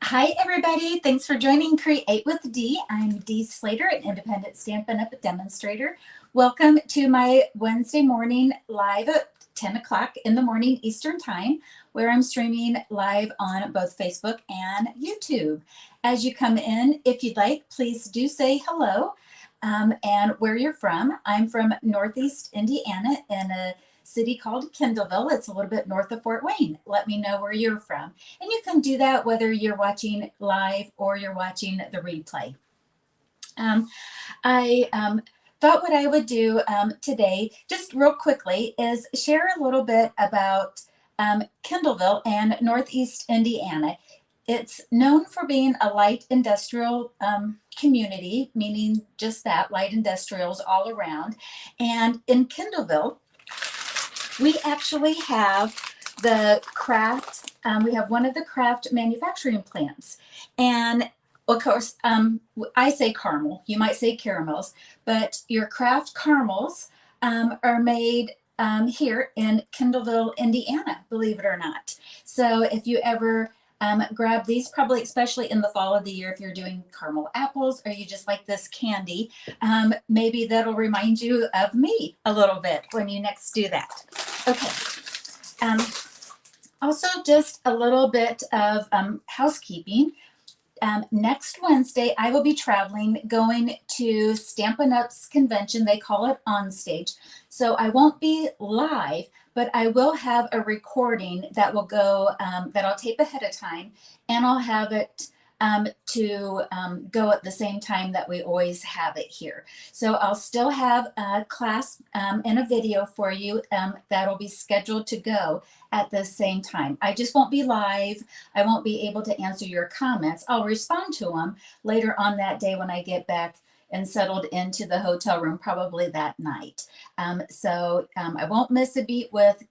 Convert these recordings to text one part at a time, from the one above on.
Hi, everybody. Thanks for joining Create with Dee. I'm Dee Slater, an independent Stampin' Up! Demonstrator. Welcome to my Wednesday morning live at 10 o'clock in the morning Eastern Time, where I'm streaming live on both Facebook and YouTube. As you come in, if you'd like, please do say hello and where you're from. I'm from Northeast Indiana in a city called Kendallville. It's a little bit north of Fort Wayne. Let me know where you're from. And you can do that whether you're watching live or you're watching the replay. I thought what I would do today, just real quickly, is share a little bit about Kendallville and Northeast Indiana. It's known for being a light industrial community, meaning just that, light industrials all around. And in Kendallville, we actually have the craft, we have one of the craft manufacturing plants. And of course, I say caramel, you might say caramels, but your craft caramels are made here in Kendallville, Indiana, believe it or not. So if you ever grab these, probably especially in the fall of the year, if you're doing caramel apples or you just like this candy, maybe that'll remind you of me a little bit when you next do that. Okay. Also, just a little bit of housekeeping. Next Wednesday, I will be traveling, going to Stampin' Up's convention. They call it On Stage. So I won't be live, but I will have a recording that will go, that I'll tape ahead of time, and I'll have it to go at the same time that we always have it here. So I'll still have a class and a video for you that'll be scheduled to go at the same time. I just won't be live. I won't be able to answer your comments. I'll respond to them later on that day when I get back and settled into the hotel room, probably that night. So I won't miss a beat with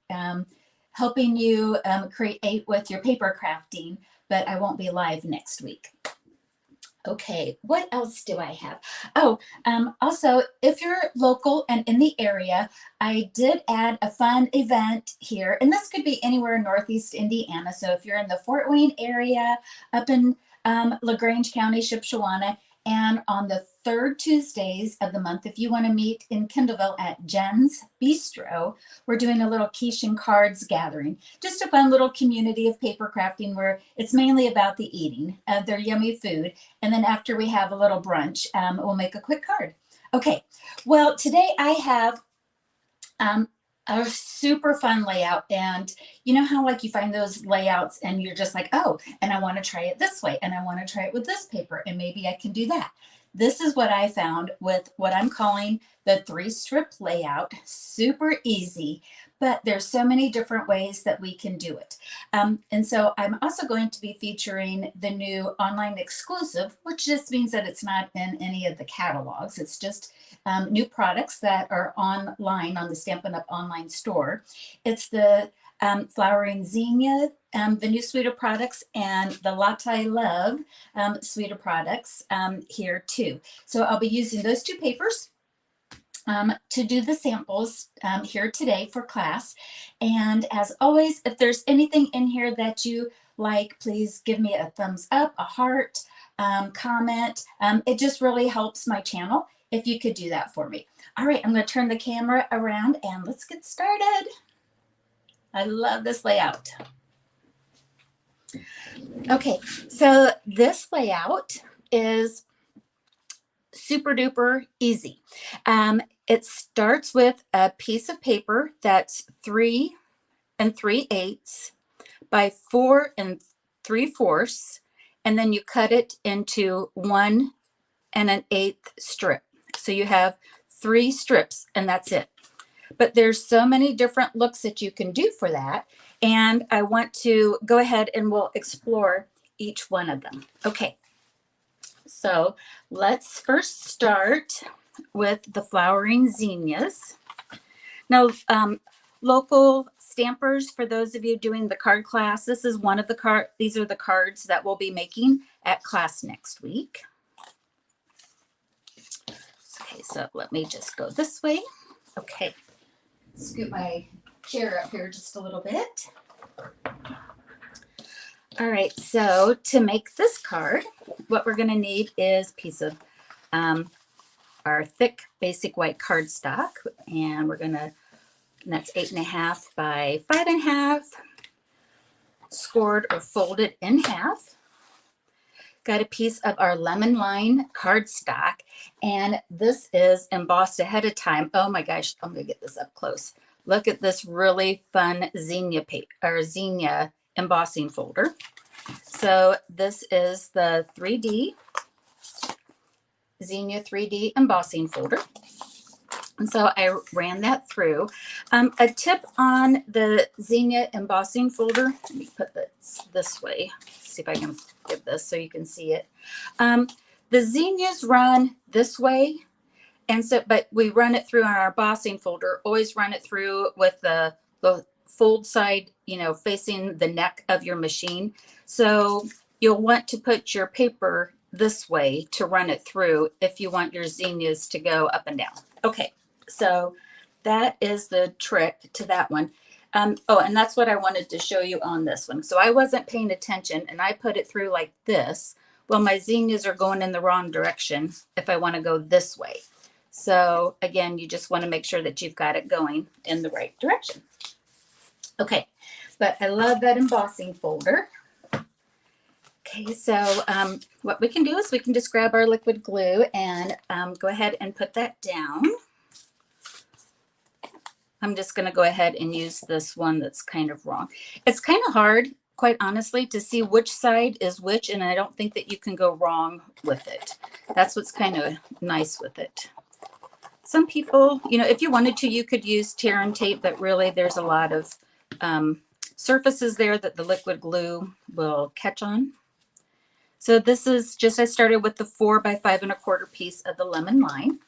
helping you create with your paper crafting, but I won't be live next week. Okay, what else do I have? Oh, also, if you're local and in the area, I did add a fun event here, and this could be anywhere in Northeast Indiana. So if you're in the Fort Wayne area, up in LaGrange County, Shipshewana, and on the third Tuesdays of the month, if you want to meet in Kendallville at Jen's Bistro, we're doing a little quiche and cards gathering. Just a fun little community of paper crafting where it's mainly about the eating of their yummy food. And then after we have a little brunch, we'll make a quick card. Okay, well, today I have a super fun layout. And you know how like you find those layouts and you're just like, oh, and I want to try it this way, and I want to try it with this paper, and maybe I can do that. This is what I found with what I'm calling the 3-strip layout. Super easy, but there's so many different ways that we can do it. And so I'm also going to be featuring the new online exclusive, which just means that it's not in any of the catalogs. It's just new products that are online on the Stampin' Up! Online store. It's the Flowering Zinnia, the new suite of products, and the Latte Love suite of products here too. So I'll be using those two papers to do the samples here today for class. And as always, if there's anything in here that you like, please give me a thumbs up, a heart, comment. It just really helps my channel if you could do that for me. All right, I'm going to turn the camera around and let's get started. I love this layout. Okay, so this layout is super duper easy. It starts with a piece of paper that's 3 3/8 by 4 3/4, and then you cut it into 1 1/8 strip. So you have 3 strips and that's it. But there's so many different looks that you can do for that. And I want to go ahead and we'll explore each one of them. Okay. So let's first start with the Flowering Zinnias. Now, local stampers, for those of you doing the card class, this is one of the these are the cards that we'll be making at class next week. Okay, so let me just go this way. Okay, scoot my chair up here just a little bit. All right, so to make this card, what we're going to need is a piece of our thick basic white cardstock, and we're going to, that's 8.5 by 5.5, scored or folded in half. Got a piece of our lemon line cardstock, and this is embossed ahead of time. Oh my gosh, I'm going to get this up close. Look at this really fun zinnia paper or zinnia embossing folder. So this is the 3D Zinnia 3D embossing folder. And so I ran that through. A tip on the Zinnia embossing folder, let me put this way, see if I can get this so you can see it. The Zinnias run this way, and so, but we run it through on our embossing folder, always run it through with the fold side, you know, facing the neck of your machine. So you'll want to put your paper this way to run it through if you want your zinnias to go up and down. Okay, so that is the trick to that one. Oh, and that's what I wanted to show you on this one. So I wasn't paying attention and I put it through like this. Well, my zinnias are going in the wrong direction if I want to go this way. So again, you just want to make sure that you've got it going in the right direction. Okay, but I love that embossing folder. Okay, so what we can do is we can just grab our liquid glue and go ahead and put that down. I'm just going to go ahead and use this one that's kind of wrong. It's kind of hard, quite honestly, to see which side is which, and I don't think that you can go wrong with it. That's what's kind of nice with it. Some people, you know, if you wanted to, you could use tear and tape, but really there's a lot of surfaces there that the liquid glue will catch on. So this is just, I started with the 4 by 5 1/4 piece of the lemon line.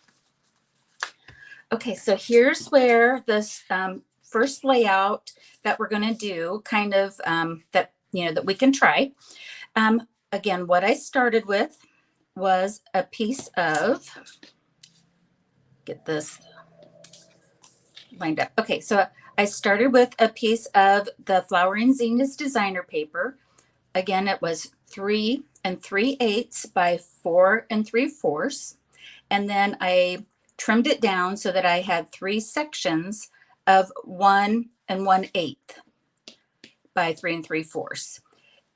Okay, so here's where this first layout that we're going to do, kind of that, you know, that we can try. Again, what I started with was a piece of, get this lined up. Okay, so I started with a piece of the Flowering Zinnias designer paper. Again, it was 3 3/8 by 4 3/4. And then I trimmed it down so that I had 3 sections of 1 1/8 by 3 3/4.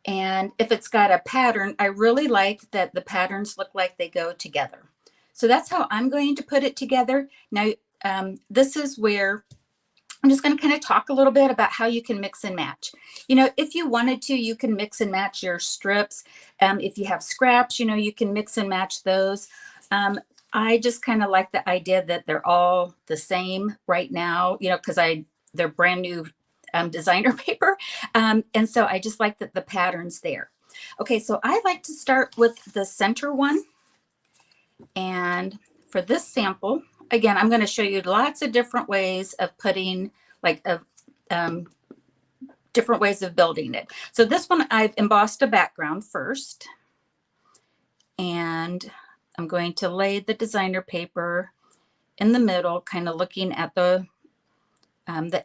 And if it's got a pattern, I really like that the patterns look like they go together. So that's how I'm going to put it together. Now, this is where I'm just going to kind of talk a little bit about how you can mix and match. You know, if you wanted to, you can mix and match your strips. If you have scraps, you know, you can mix and match those. I just kind of like the idea that they're all the same right now, you know, because they're brand new designer paper. And so I just like that the pattern's there. Okay, so I like to start with the center one. And for this sample, again, I'm going to show you lots of different ways of putting, like, different ways of building it. So this one, I've embossed a background first. And I'm going to lay the designer paper in the middle, kind of looking at the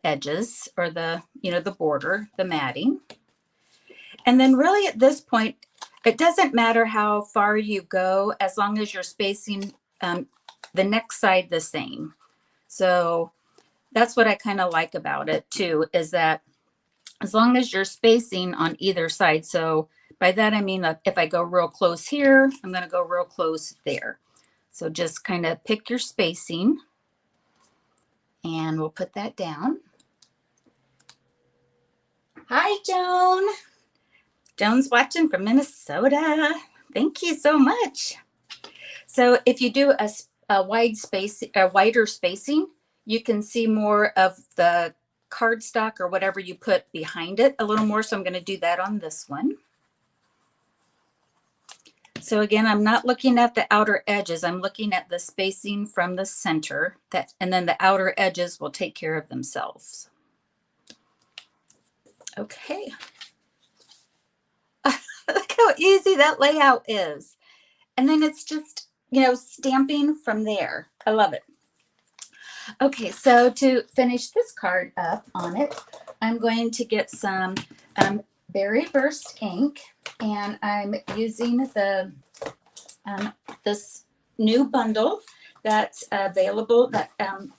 edges, or the, you know, the border, the matting. And then really at this point, it doesn't matter how far you go, as long as you're spacing the next side the same. So that's what I kind of like about it too, is that as long as you're spacing on either side. So by that, I mean, if I go real close here, I'm going to go real close there. So just kind of pick your spacing, and we'll put that down. Hi, Joan. Joan's watching from Minnesota. Thank you so much. So if you do a wider spacing, you can see more of the cardstock or whatever you put behind it a little more. So I'm going to do that on this one. So again, I'm not looking at the outer edges. I'm looking at the spacing from the center, and then the outer edges will take care of themselves. Okay. Look how easy that layout is. And then it's just, you know, stamping from there. I love it. Okay, so to finish this card up on it, I'm going to get some Berry Burst ink, and I'm using the this new bundle that's available that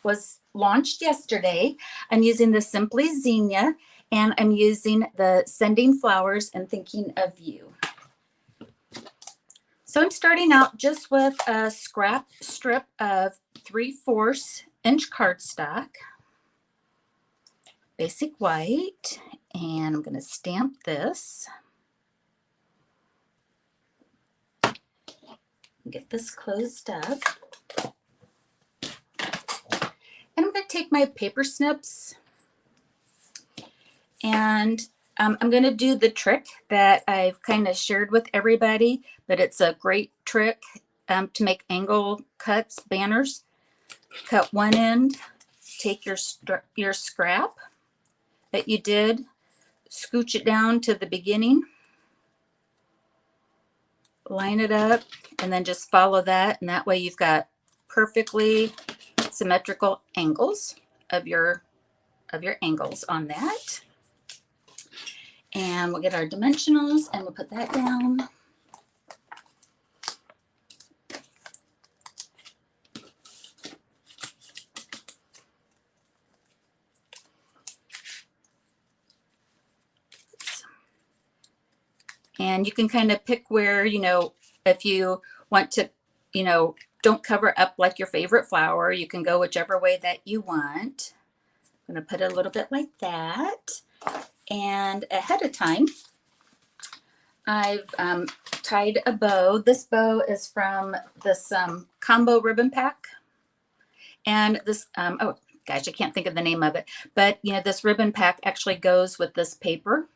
was launched yesterday. I'm using the Simply Zinnia, and I'm using the Sending Flowers and Thinking of You. So I'm starting out just with a scrap strip of 3/4 inch cardstock, basic white, and I'm going to stamp this. Get this closed up. And I'm going to take my paper snips, and I'm going to do the trick that I've kind of shared with everybody, but it's a great trick to make angle cuts, banners. Cut one end, take your scrap that you did, scooch it down to the beginning, line it up, and then just follow that, and that way you've got perfectly symmetrical angles of your angles on that. And we'll get our dimensionals and we'll put that down. And you can kind of pick where, if you want to, don't cover up like your favorite flower, you can go whichever way that you want. I'm going to put it a little bit like that. And ahead of time, I've tied a bow. This bow is from this combo ribbon pack. And this, oh gosh, I can't think of the name of it. But, this ribbon pack actually goes with this paper.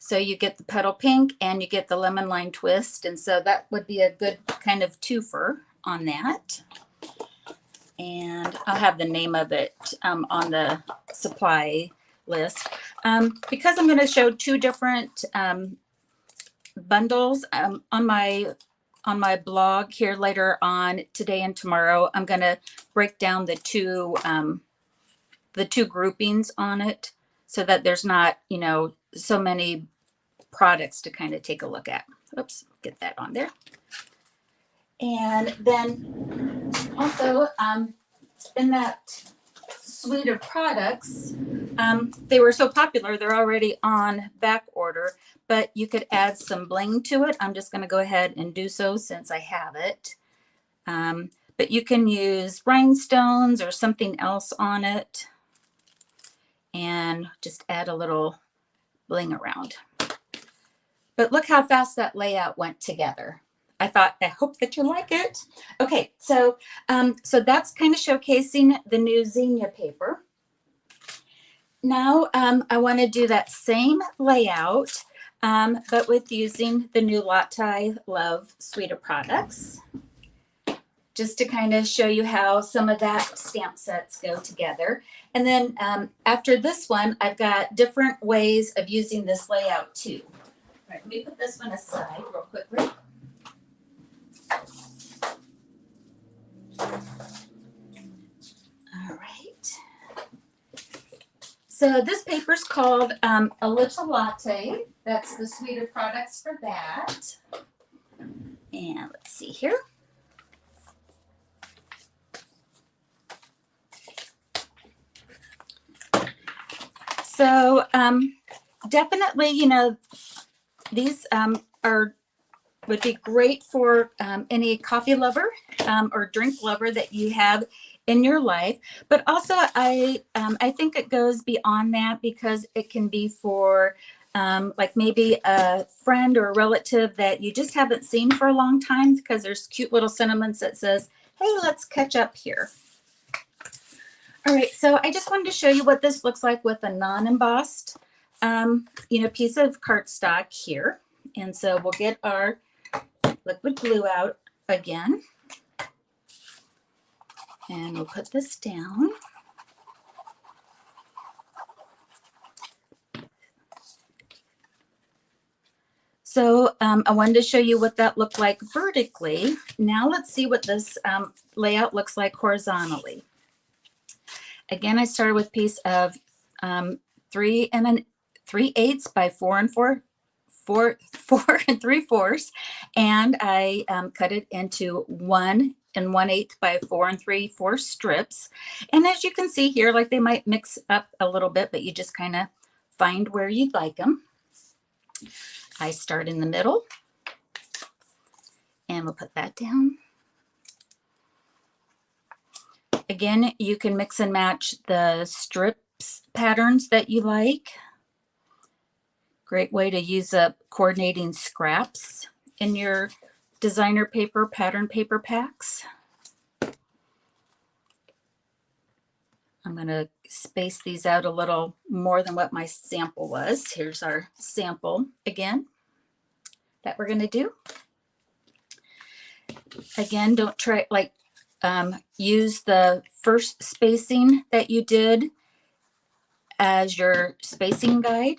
So you get the petal pink and you get the lemon lime twist. And so that would be a good kind of twofer on that. And I'll have the name of it on the supply list. Because I'm going to show two different bundles on my blog here later on today and tomorrow, I'm going to break down the two groupings on it so that there's not, so many products to kind of take a look at. Oops, get that on there. And then also in that suite of products, they were so popular, they're already on back order, but you could add some bling to it. I'm just going to go ahead and do so since I have it. But you can use rhinestones or something else on it and just add a little bling around. But look how fast that layout went together. I hope that you like it. Okay, so that's kind of showcasing the new Zinnia paper. Now I want to do that same layout, but with using the new Lotte Love suite of products, just to kind of show you how some of that stamp sets go together. And then after this one, I've got different ways of using this layout too. All right, let me put this one aside real quickly. All right. So this paper is called A Little Latte. That's the suite of products for that. And let's see here. So definitely, these would be great for any coffee lover or drink lover that you have in your life. But also, I think it goes beyond that because it can be for like maybe a friend or a relative that you just haven't seen for a long time, because there's cute little sentiments that says, "Hey, let's catch up here." All right, so I just wanted to show you what this looks like with a non-embossed, piece of cardstock here. And so we'll get our liquid glue out again. And we'll put this down. So I wanted to show you what that looked like vertically. Now let's see what this layout looks like horizontally. Again, I started with a piece of 3 1/8 3/8 by 4 and I cut it into 1 1/8 by 4 3/4 strips. And as you can see here, like they might mix up a little bit, but you just kind of find where you'd like them. I start in the middle, and we'll put that down. Again, you can mix and match the strips patterns that you like. Great way to use up coordinating scraps in your designer paper, pattern paper packs. I'm going to space these out a little more than what my sample was. Here's our sample again that we're going to do. Again, don't try, like, use the first spacing that you did as your spacing guide.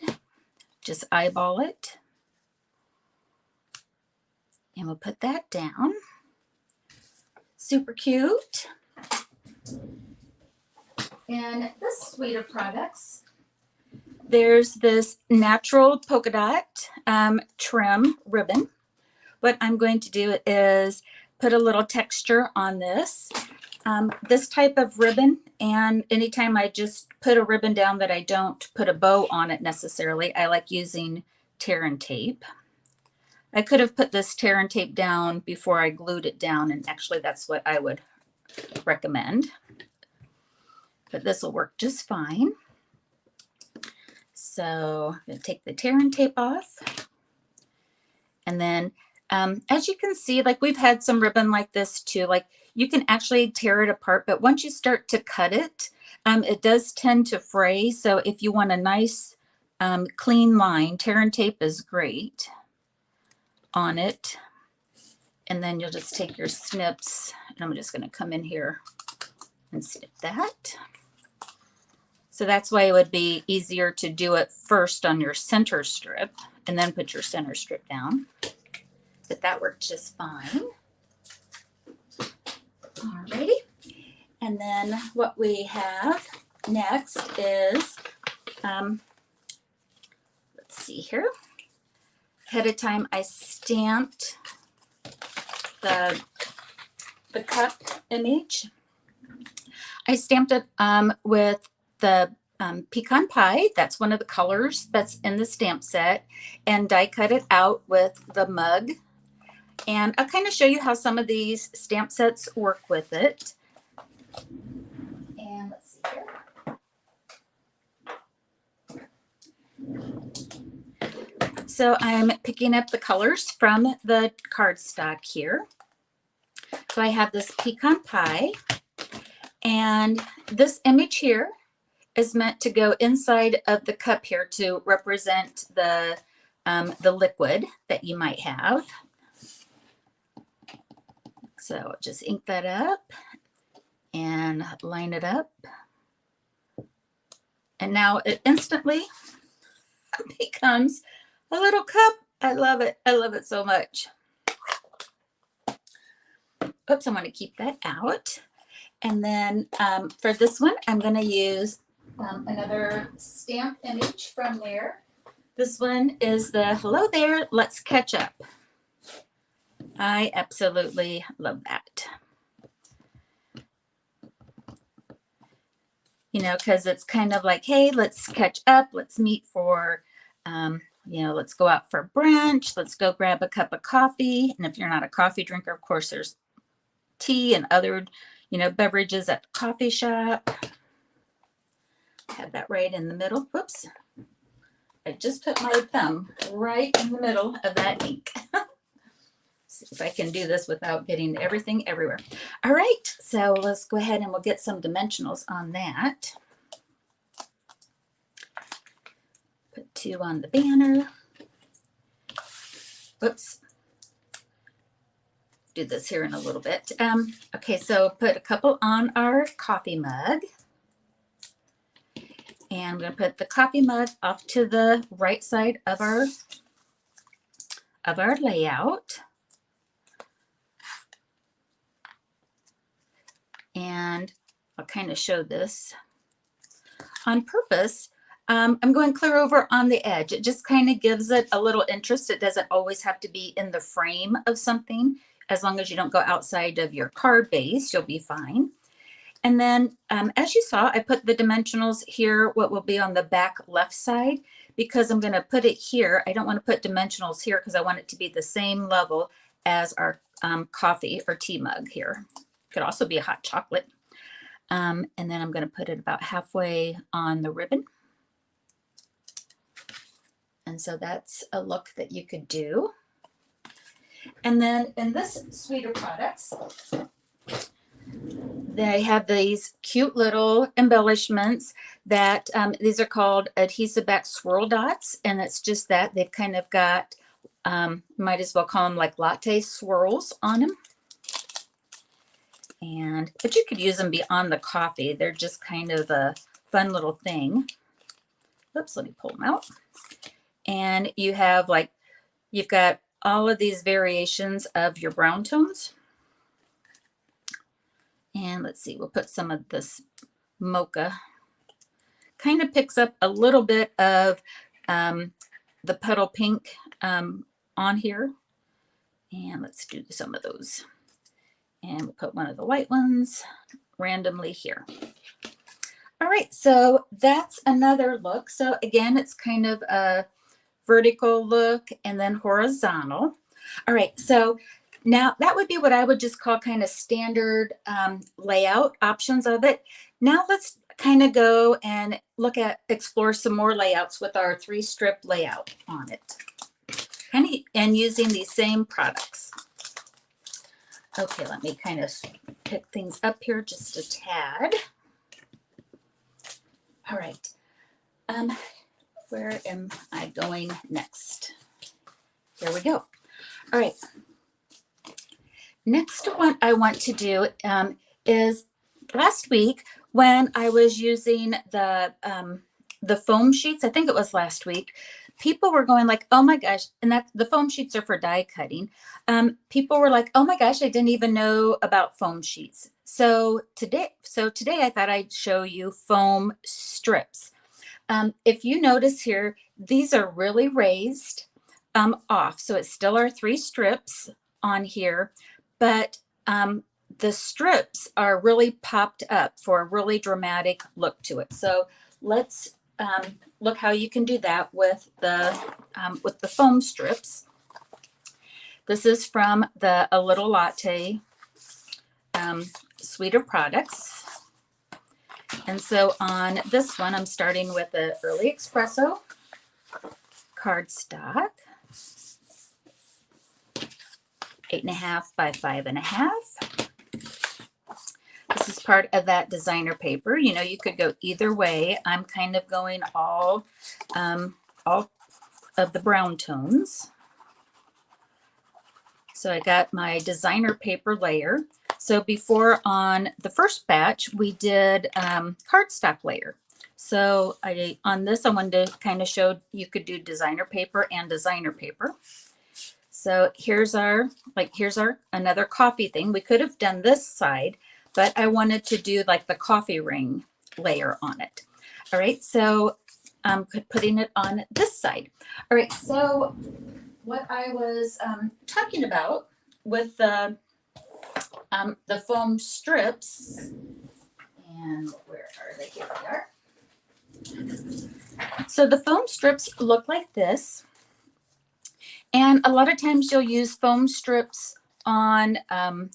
Just eyeball it. And we'll put that down. Super cute. And this suite of products, there's this natural polka dot trim ribbon. What I'm going to do is put a little texture on this. This type of ribbon, and anytime I just put a ribbon down that I don't put a bow on it necessarily, I like using tear and tape. I could have put this tear and tape down before I glued it down, and actually that's what I would recommend. But this will work just fine. So I'm going to take the tear and tape off. And then as you can see, like we've had some ribbon like this too, like you can actually tear it apart, but once you start to cut it, it does tend to fray. So if you want a nice clean line, tear and tape is great on it. And then you'll just take your snips, and I'm just going to come in here and snip that. So that's why it would be easier to do it first on your center strip and then put your center strip down. But that worked just fine. Alrighty. And then what we have next is, let's see here. Ahead of time, I stamped the cup image. I stamped it with the pecan pie. That's one of the colors that's in the stamp set, and die cut it out with the mug. And I'll kind of show you how some of these stamp sets work with it. And let's see here. So I'm picking up the colors from the cardstock here. So I have this pecan pie, and this image here is meant to go inside of the cup here to represent the liquid that you might have. So just ink that up and line it up. And now it instantly becomes a little cup. I love it. I love it so much. Oops, I'm going to keep that out. And then for this one, I'm going to use another stamp image from there. This one is the "Hello there, let's catch up." I absolutely love that. You know, because it's kind of like, hey, let's catch up. Let's meet for, you know, let's go out for brunch. Let's go grab a cup of coffee. And if you're not a coffee drinker, of course, there's tea and other, you know, beverages at the coffee shop. Have that right in the middle. Whoops. I just put my thumb right in the middle of that ink. See if I can do this without getting everything everywhere. All right, so let's go ahead and we'll get some dimensionals on that. Put 2 on the banner. Whoops. Do this here in a little bit. Okay, so put a couple on our coffee mug. And I'm going to put the coffee mug off to the right side of our layout. And I'll kind of show this on purpose. I'm going clear over on the edge. It just kind of gives it a little interest. It doesn't always have to be in the frame of something. As long as you don't go outside of your card base, you'll be fine. And then as you saw, I put the dimensionals here, what will be on the back left side, because I'm going to put it here. I don't want to put dimensionals here because I want it to be the same level as our coffee or tea mug here. Could also be a hot chocolate. And then I'm going to put it about halfway on the ribbon. And so that's a look that you could do. And then in this suite of products, they have these cute little embellishments that these are called adhesive back swirl dots. And it's just that they've kind of got, might as well call them like latte swirls on them. But you could use them beyond the coffee. They're just kind of a fun little thing. Oops, let me pull them out. And you have like, you've got all of these variations of your brown tones. And let's see, we'll put some of this mocha. Kind of picks up a little bit of the petal pink on here. And let's do some of those. And we'll put one of the white ones randomly here. All right, so that's another look. So again, it's kind of a vertical look and then horizontal. All right, so now that would be what I would just call kind of standard layout options of it. Now let's kind of go and explore some more layouts with our 3-strip layout on it. And using these same products. Okay, let me kind of pick things up here just a tad. All right. Where am I going next? Here we go. All right. Next one I want to do is last week when I was using the foam sheets, I think it was last week, people were going like, oh my gosh, and that the foam sheets are for die cutting. People were like, oh my gosh, I didn't even know about foam sheets. So today I thought I'd show you foam strips. If you notice here, these are really raised off. So it's still our 3 strips on here, but the strips are really popped up for a really dramatic look to it. So let's look how you can do that with the foam strips. This is from the A Little Latte suite of products. And so on this one, I'm starting with the Early Espresso cardstock, 8.5 by 5.5. This is part of that designer paper. You know, you could go either way. I'm kind of going all of the brown tones. So I got my designer paper layer. So before on the first batch, we did cardstock layer. So on this, I wanted to kind of show you could do designer paper and designer paper. So here's our another coffee thing. We could have done this side, but I wanted to do like the coffee ring layer on it. All right, so I'm putting it on this side. All right, so what I was talking about with the foam strips, and where are they? Here they are. So the foam strips look like this. And a lot of times you'll use foam strips on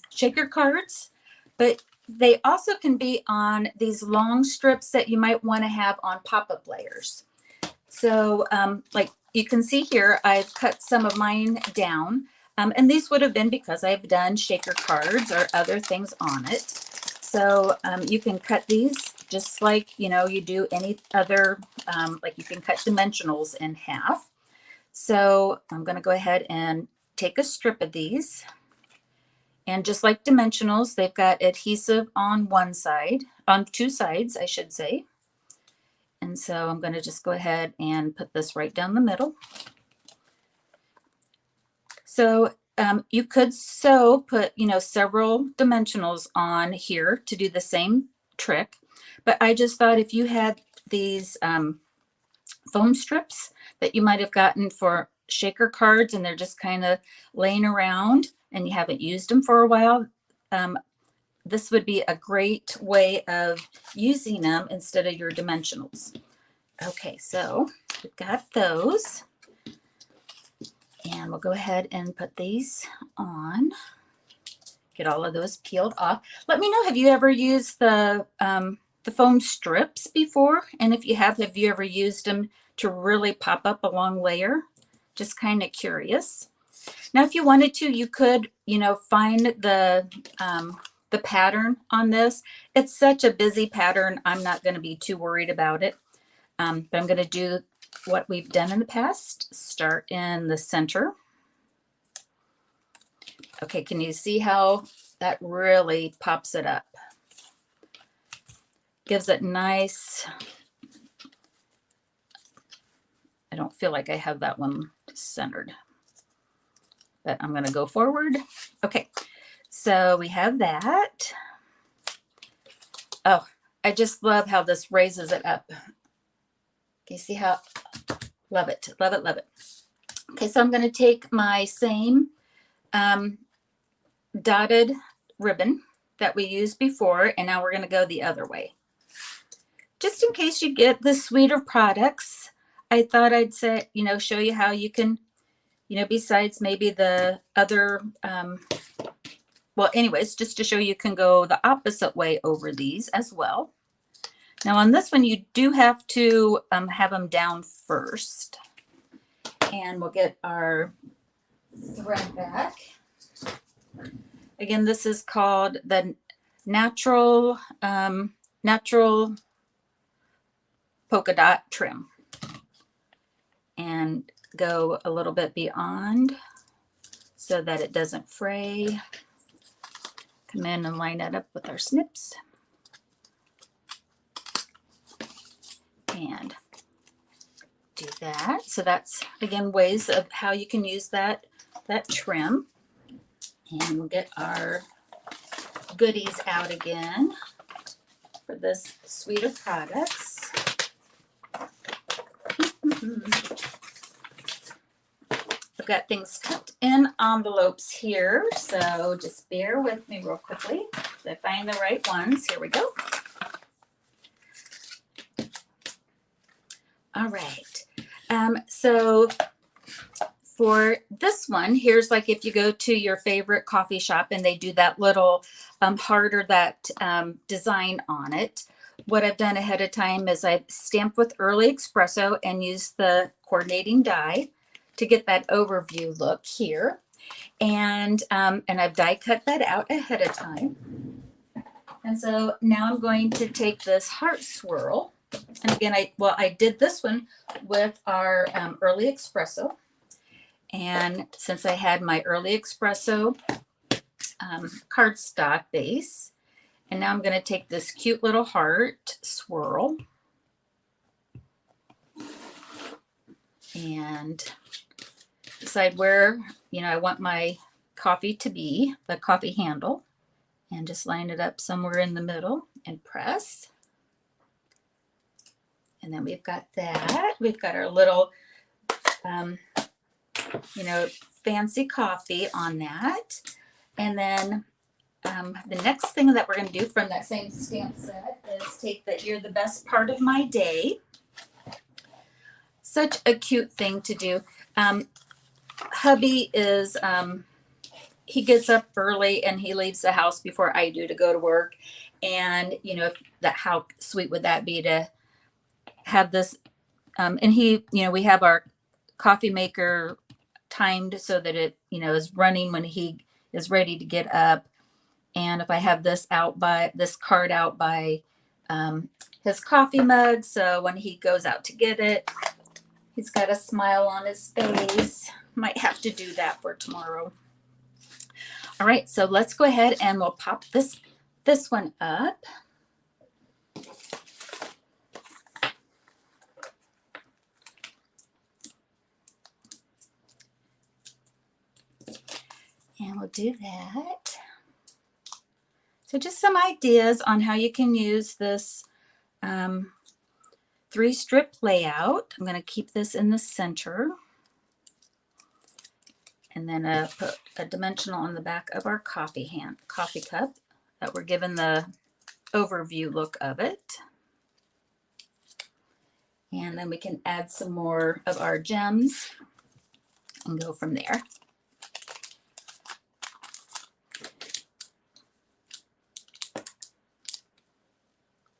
shaker cards, but they also can be on these long strips that you might want to have on pop-up layers. So like you can see here, I've cut some of mine down. And these would have been because I've done shaker cards or other things on it. So you can cut these just like, you know, you do any other, like you can cut dimensionals in half. So I'm going to go ahead and take a strip of these. And just like dimensionals, they've got adhesive on one side, on 2 sides, I should say. And so I'm going to just go ahead and put this right down the middle. So you could put, you know, several dimensionals on here to do the same trick. But I just thought if you had these foam strips that you might have gotten for shaker cards and they're just kind of laying around and you haven't used them for a while, this would be a great way of using them instead of your dimensionals. Okay, so we've got those. And we'll go ahead and put these on. Get all of those peeled off. Let me know, have you ever used the foam strips before? And if you have you ever used them to really pop up a long layer? Just kind of curious. Now, if you wanted to, you could, find the pattern on this. It's such a busy pattern. I'm not going to be too worried about it. But I'm going to do what we've done in the past. Start in the center. Okay, can you see how that really pops it up? Gives it nice. I don't feel like I have that one centered, but I'm going to go forward. Okay, so we have that. Oh, I just love how this raises it up. Can you see how? Love it, love it, love it. Okay, so I'm going to take my same dotted ribbon that we used before, and now we're going to go the other way. Just in case you get the suite of products, I thought I'd say, show you how you can, besides maybe the other, well, anyways, just to show you can go the opposite way over these as well. Now on this one, you do have to have them down first. And we'll get our thread back. Again, this is called the natural polka dot trim. And go a little bit beyond so that it doesn't fray. Come in and line it up with our snips. And do that. So that's, again, ways of how you can use that trim. And we'll get our goodies out again for this suite of products. I've got things tucked in envelopes here, so just bear with me real quickly as I find the right ones. Here we go. All right. So for this one, here's like if you go to your favorite coffee shop and they do that little heart or that design on it. What I've done ahead of time is I've stamped with Early Espresso and used the coordinating die to get that overview look here. And I've die cut that out ahead of time. And so now I'm going to take this heart swirl. And again, I did this one with our Early Espresso. And since I had my Early Espresso cardstock base, and now I'm going to take this cute little heart swirl and decide where, I want my coffee to be, the coffee handle, and just line it up somewhere in the middle and press. And then we've got that. We've got our little, fancy coffee on that. And then the next thing that we're going to do from that same stamp set is take the "You're the Best Part of My Day." Such a cute thing to do. Hubby is, he gets up early and he leaves the house before I do to go to work. And, how sweet would that be to have this, and we have our coffee maker timed so that it, is running when he is ready to get up. And if I have this card out by his coffee mug, so when he goes out to get it, he's got a smile on his face. Might have to do that for tomorrow. All right, so let's go ahead and we'll pop this one up. And we'll do that. So just some ideas on how you can use this 3-strip layout. I'm going to keep this in the center. And then put a dimensional on the back of our coffee cup that we're given the overview look of it. And then we can add some more of our gems and go from there.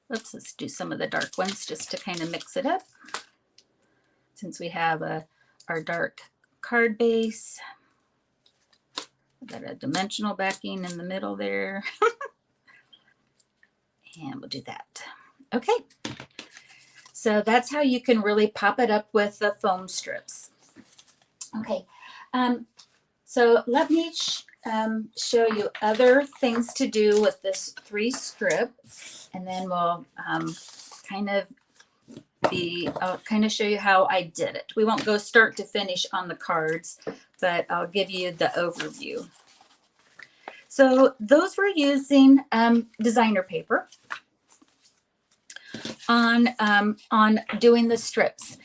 Let's do some of the dark ones just to kind of mix it up. Since we have our dark card base, I've got a dimensional backing in the middle there. And we'll do that. Okay. So that's how you can really pop it up with the foam strips. Okay. So let me show you other things to do with this 3-strip, and then we'll I'll kind of show you how I did it. We won't go start to finish on the cards, but I'll give you the overview. So those were using designer paper on doing the strips.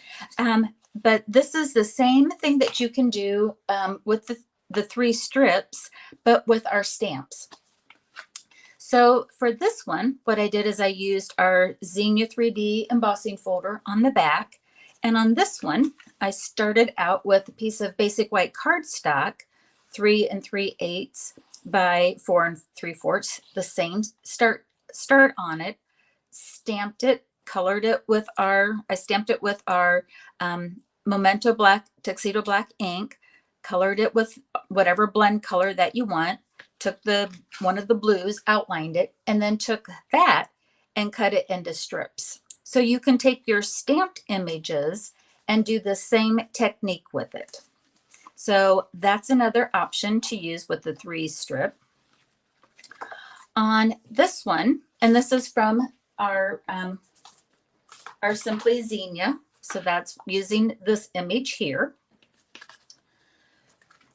But this is the same thing that you can do with the 3 strips, but with our stamps. So for this one, what I did is I used our Xenia 3D embossing folder on the back. And on this one, I started out with a piece of basic white cardstock, 3 3/8 by 4 3/4, the same start on it, stamped it, colored it with I stamped it with our Memento Black, Tuxedo Black ink, colored it with whatever blend color that you want, took one of the blues, outlined it, and then took that and cut it into strips. So you can take your stamped images and do the same technique with it. So that's another option to use with the 3-strip. On this one, and this is from our Simply Xenia, so that's using this image here.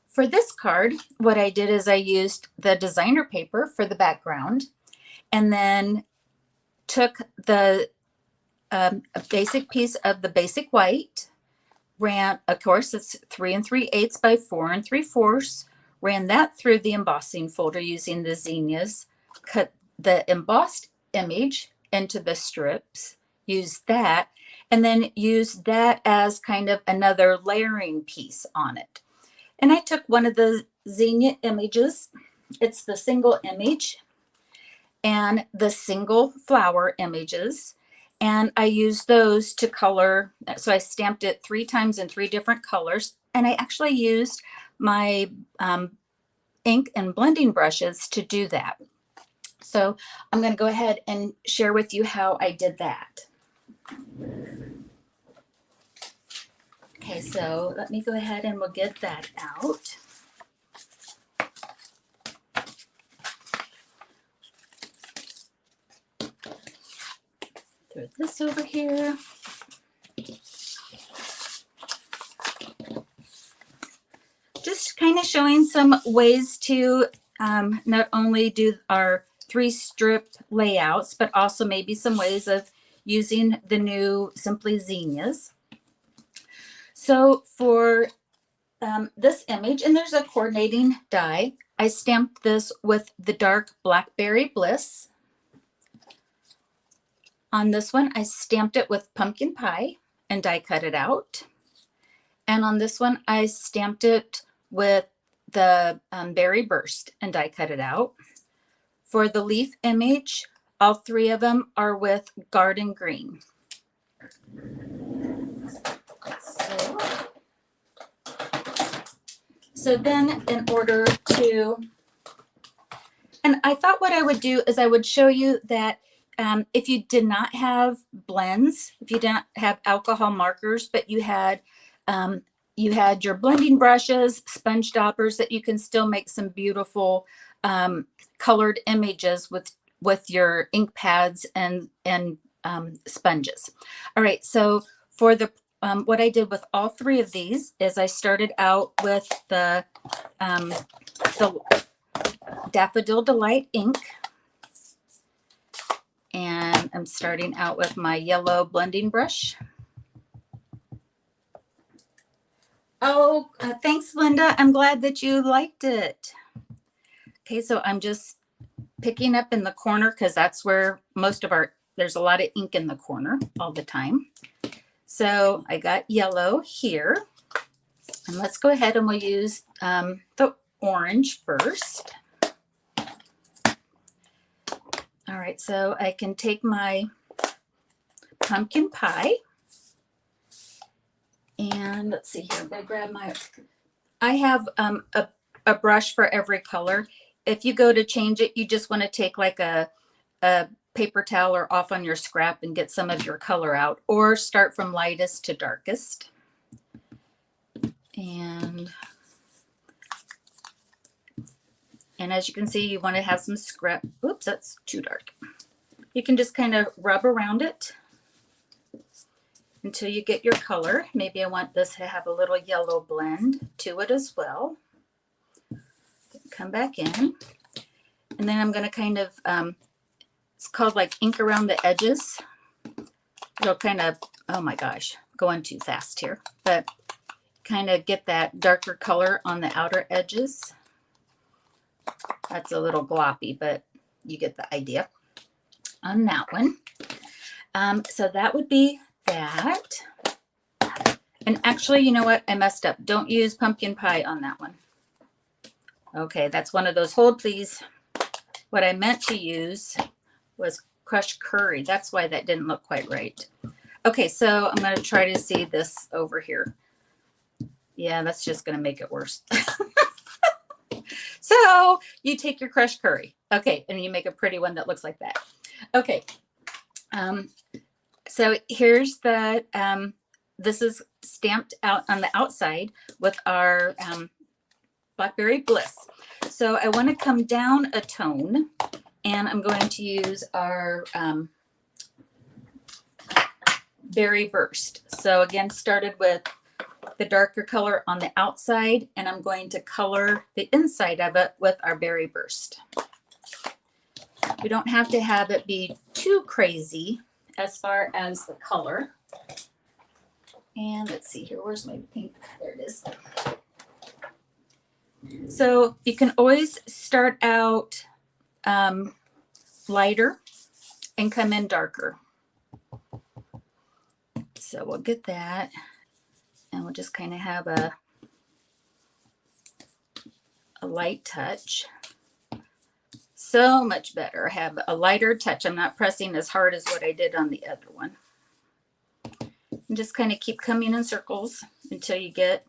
For this card, what I did is I used the designer paper for the background, and then took the a basic piece of the basic white, ran, of course, it's 3 3/8 by 4 3/4, ran that through the embossing folder using the Xenias, cut the embossed image into the strips, used that, and then used that as kind of another layering piece on it. And I took one of the Xenia images, it's the single image, and the single flower images, and I used those to color. So I stamped it 3 times in 3 different colors, and I actually used my ink and blending brushes to do that. So I'm going to go ahead and share with you how I did that. Okay, so let me go ahead and we'll get that out. Throw this over here. Just kind of showing some ways to not only do our 3-strip layouts, but also maybe some ways of using the new Simply Xenias. So for this image, and there's a coordinating die, I stamped this with the dark Blackberry Bliss. On this one, I stamped it with Pumpkin Pie and die cut it out. And on this one, I stamped it with the Berry Burst and die cut it out. For the leaf image, all 3 of them are with Garden Green. So then in order to, and I thought what I would do is I would show you that if you did not have blends, if you didn't have alcohol markers, but you had your blending brushes, sponge daubers, that you can still make some beautiful colored images with your ink pads and sponges. All right, so for the what I did with all 3 of these is I started out with the Daffodil Delight ink, and And I'm starting out with my yellow blending brush. Oh, thanks, Linda. I'm glad that you liked it. Okay, so I'm just picking up in the corner because that's where most of there's a lot of ink in the corner all the time. So I got yellow here. And let's go ahead and we'll use the orange first. All right, so I can take my pumpkin pie. And let's see here, I'm gonna grab I have a brush for every color. If you go to change it, you just want to take like a paper towel or off on your scrap and get some of your color out, or start from lightest to darkest. And as you can see, you want to have some scrap. Oops, that's too dark. You can just kind of rub around it until you get your color. Maybe I want this to have a little yellow blend to it as well. Come back in. And then I'm going to kind of, it's called like ink around the edges. It'll kind of, oh my gosh, going too fast here. But kind of get that darker color on the outer edges. That's a little gloppy, but you get the idea on that one. So that would be that. And actually, you know what? I messed up. Don't use pumpkin pie on that one. Okay, that's one of those, hold please. What I meant to use was crushed curry. That's why that didn't look quite right. Okay, so I'm going to try to see this over here. Yeah, that's just going to make it worse. So you take your crushed curry. Okay, and you make a pretty one that looks like that. Okay. So here's the, this is stamped out on the outside with our Blackberry Bliss. So I want to come down a tone, and I'm going to use our Berry Burst. So again, started with the darker color on the outside, and I'm going to color the inside of it with our Berry Burst. We don't have to have it be too crazy as far as the color. And let's see here, where's my pink? There it is. So you can always start out lighter and come in darker. So we'll get that, and we'll just kind of have a light touch. So much better. Have a lighter touch. I'm not pressing as hard as what I did on the other one. And just kind of keep coming in circles until you get,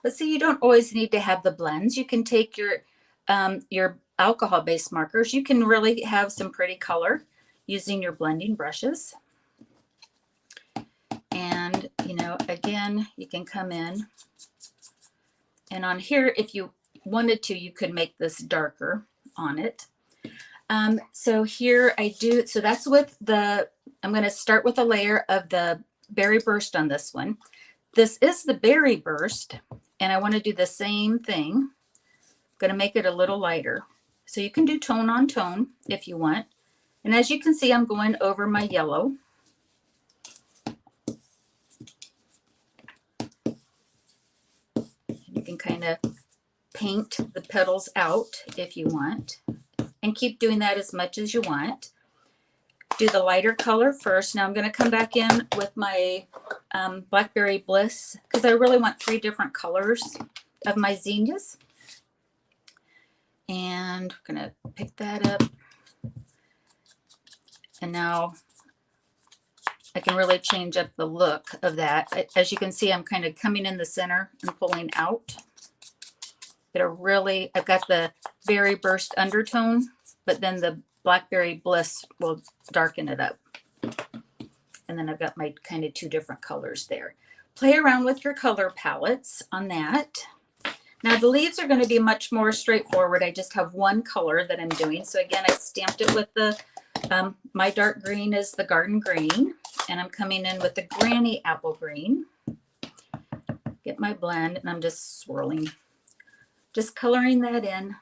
but see, you don't always need to have the blends. You can take your alcohol-based markers. You can really have some pretty color using your blending brushes. And, you know, again, you can come in. And on here, if you wanted to, you could make this darker on it. So here I do, so that's with the, I'm going to start with a layer of the Berry Burst on this one. This is the Berry Burst, and I want to do the same thing. I'm going to make it a little lighter. So you can do tone on tone if you want. And as you can see, I'm going over my yellow. You can kind of paint the petals out if you want, and keep doing that as much as you want. Do the lighter color first. Now I'm going to come back in with my Blackberry Bliss because I really want 3 different colors of my zinnias. And I'm going to pick that up. And now I can really change up the look of that. As you can see, I'm kind of coming in the center and pulling out. I've got the Berry Burst undertone, but then the Blackberry Bliss will darken it up. And then I've got my kind of 2 different colors there. Play around with your color palettes on that. Now the leaves are going to be much more straightforward. I just have one color that I'm doing. So again, I stamped it with the, my dark green is the Garden Green, and I'm coming in with the Granny Apple Green. Get my blend, and I'm just swirling. Just coloring that in.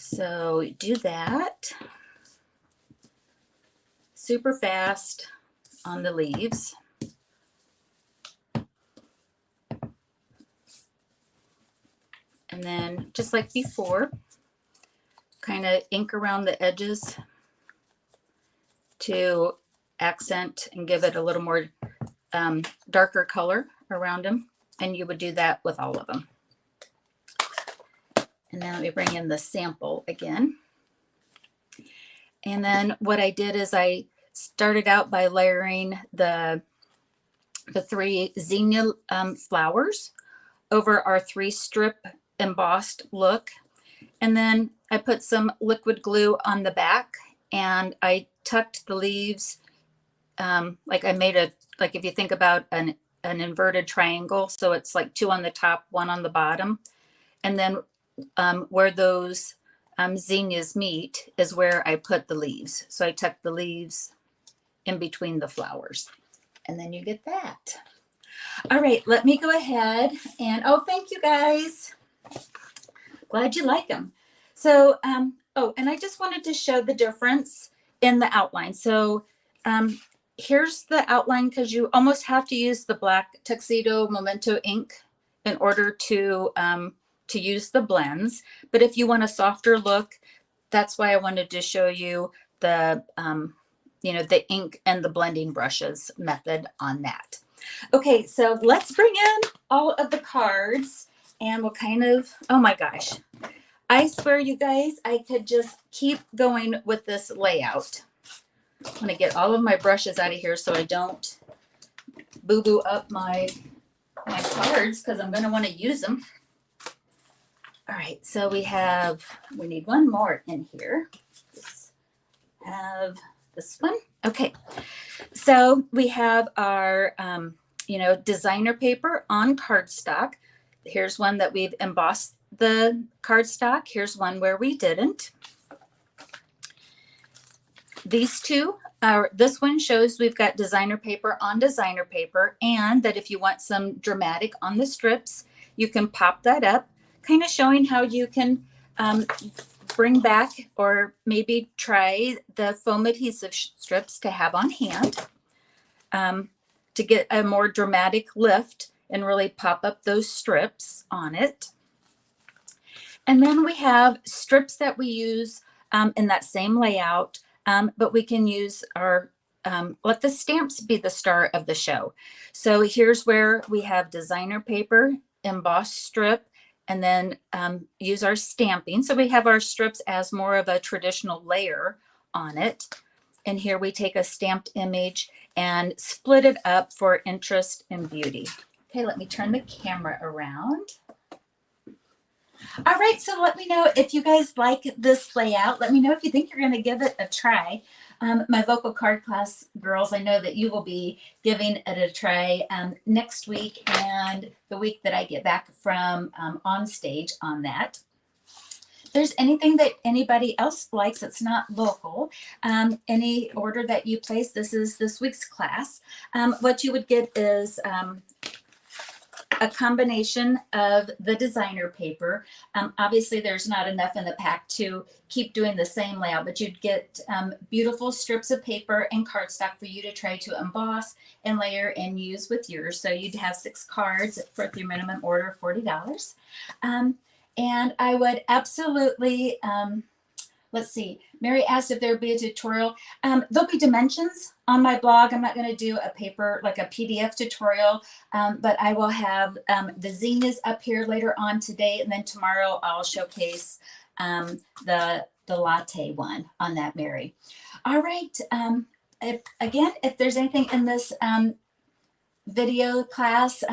So do that super fast on the leaves. And then just like before, kind of ink around the edges to accent and give it a little more darker color around them. And you would do that with all of them. And now let me bring in the sample again. And then what I did is I started out by layering the 3 zinnia flowers over our 3 strip embossed look. And then I put some liquid glue on the back and I tucked the leaves like I made a, like if you think about an inverted triangle, so it's like 2 on the top, 1 on the bottom. And then where those zinnias meet is where I put the leaves. So I tucked the leaves in between the flowers. And then you get that. All right, let me go ahead and, oh, thank you guys. Glad you like them. So, oh, and I just wanted to show the difference in the outline. So here's the outline because you almost have to use the black Tuxedo Memento ink in order to use the blends. But if you want a softer look, that's why I wanted to show you the, you know, the ink and the blending brushes method on that. Okay, so let's bring in all of the cards and we'll kind of, oh my gosh. I swear you guys, I could just keep going with this layout. I'm going to get all of my brushes out of here so I don't boo-boo up my cards because I'm going to want to use them. All right, so we need one more in here. Let's have this one. Okay, so we have our, you know, designer paper on cardstock. Here's one that we've embossed the cardstock. Here's one where we didn't. These two are, this one shows we've got designer paper on designer paper, and that if you want some dramatic on the strips, you can pop that up, kind of showing how you can bring back or maybe try the foam adhesive strips to have on hand to get a more dramatic lift and really pop up those strips on it. And then we have strips that we use in that same layout, but we can use our, let the stamps be the star of the show. So here's where we have designer paper, embossed strip, and then use our stamping. So we have our strips as more of a traditional layer on it. And here we take a stamped image and split it up for interest and beauty. Okay, let me turn the camera around. All right, so let me know if you guys like this layout. Let me know if you think you're going to give it a try. My vocal card class girls, I know that you will be giving it a try next week and the week that I get back from on stage on that. If there's anything that anybody else likes that's not local, any order that you place, this is this week's class. What you would get is a combination of the designer paper. Obviously, there's not enough in the pack to keep doing the same layout, but you'd get beautiful strips of paper and cardstock for you to try to emboss and layer and use with yours. So you'd have 6 cards for your minimum order of $40. And I would absolutely, let's see, Mary asked if there would be a tutorial. There'll be dimensions on my blog. I'm not going to do a paper, like a PDF tutorial, but I will have the zinnias up here later on today. And then tomorrow I'll showcase the latte one on that, Mary. All right. If there's anything in this video class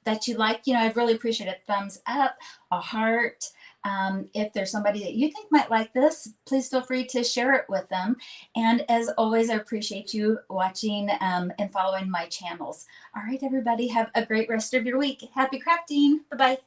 that you like, you know, I'd really appreciate a thumbs up, a heart. If there's somebody that you think might like this, please feel free to share it with them. And as always, I appreciate you watching and following my channels. All right, everybody, have a great rest of your week. Happy crafting. Bye-bye.